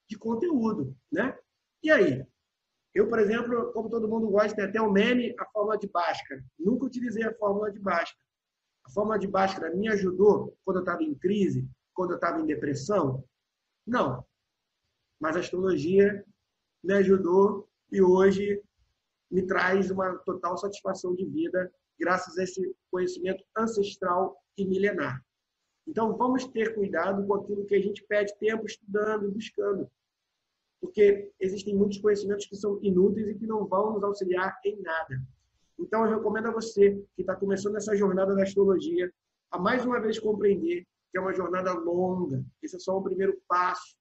S2: de conteúdo, né? E aí? Eu, por exemplo, como todo mundo gosta, tem até o meme, a fórmula de Bhaskara. Nunca utilizei a fórmula de Bhaskara. A fórmula de Bhaskara me ajudou quando eu estava em crise, quando eu estava em depressão? Não. Mas a astrologia me ajudou e hoje me traz uma total satisfação de vida graças a esse conhecimento ancestral e milenar. Então, vamos ter cuidado com aquilo que a gente perde tempo estudando e buscando. Porque existem muitos conhecimentos que são inúteis e que não vão nos auxiliar em nada. Então, eu recomendo a você que está começando essa jornada da astrologia a mais uma vez compreender que é uma jornada longa. Esse é só o primeiro passo.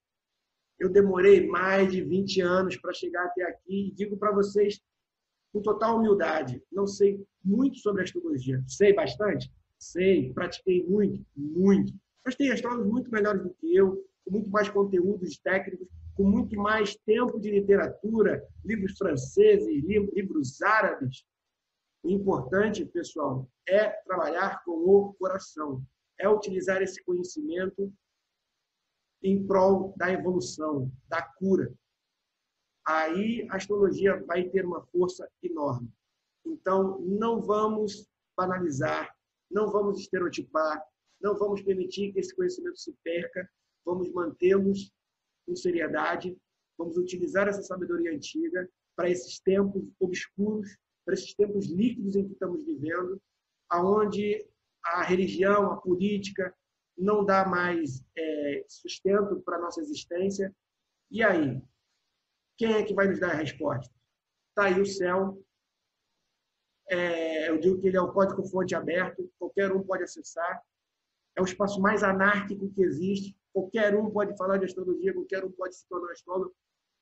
S2: Eu demorei mais de 20 anos para chegar até aqui e digo para vocês com total humildade, não sei muito sobre astrologia. Sei bastante? Sei, pratiquei muito, muito. Mas tem astrólogos muito melhores do que eu, com muito mais conteúdos técnicos, com muito mais tempo de literatura, livros franceses, livros árabes. O importante, pessoal, é trabalhar com o coração, é utilizar esse conhecimento em prol da evolução, da cura. Aí a astrologia vai ter uma força enorme. Então, não vamos banalizar, não vamos estereotipar, não vamos permitir que esse conhecimento se perca, vamos mantê-los com seriedade, vamos utilizar essa sabedoria antiga para esses tempos obscuros, para esses tempos líquidos em que estamos vivendo, aonde a religião, a política não dá mais sustento para a nossa existência. E aí? Quem é que vai nos dar a resposta? Está aí o céu. Eu digo que ele é o código-fonte aberto, qualquer um pode acessar. é o espaço mais anárquico que existe. Qualquer um pode falar de astrologia, qualquer um pode se tornar astrólogo,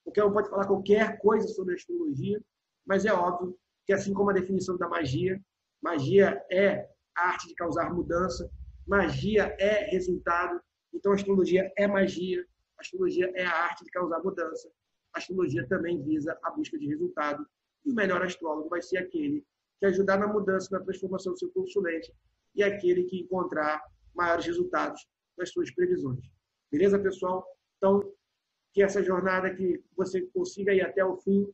S2: qualquer um pode falar qualquer coisa sobre astrologia, mas é óbvio que, assim como a definição da magia, magia é a arte de causar mudança, magia é resultado, então a astrologia é magia, a astrologia é a arte de causar mudança, a astrologia também visa a busca de resultado, e o melhor astrólogo vai ser aquele que ajudar na mudança, na transformação do seu consulente, e aquele que encontrar maiores resultados nas suas previsões. Beleza, pessoal? Então, que essa jornada que você consiga ir até o fim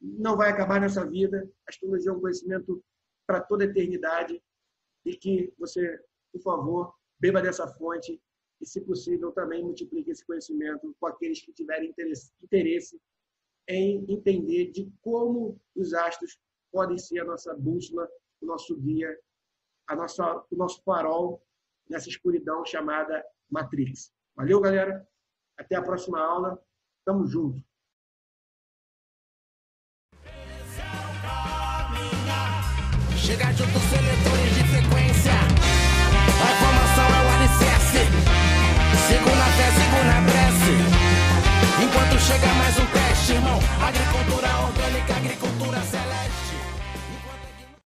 S2: não vai acabar nessa vida. A astrologia é um conhecimento para toda a eternidade e que você, por favor, beba dessa fonte e, se possível, também multiplique esse conhecimento com aqueles que tiverem interesse em entender de como os astros podem ser a nossa bússola, o nosso guia, o nosso farol nessa escuridão chamada Matrix. Valeu, galera? Até a próxima aula. Tamo junto.
S1: Chega junto, seletores de frequência. A informação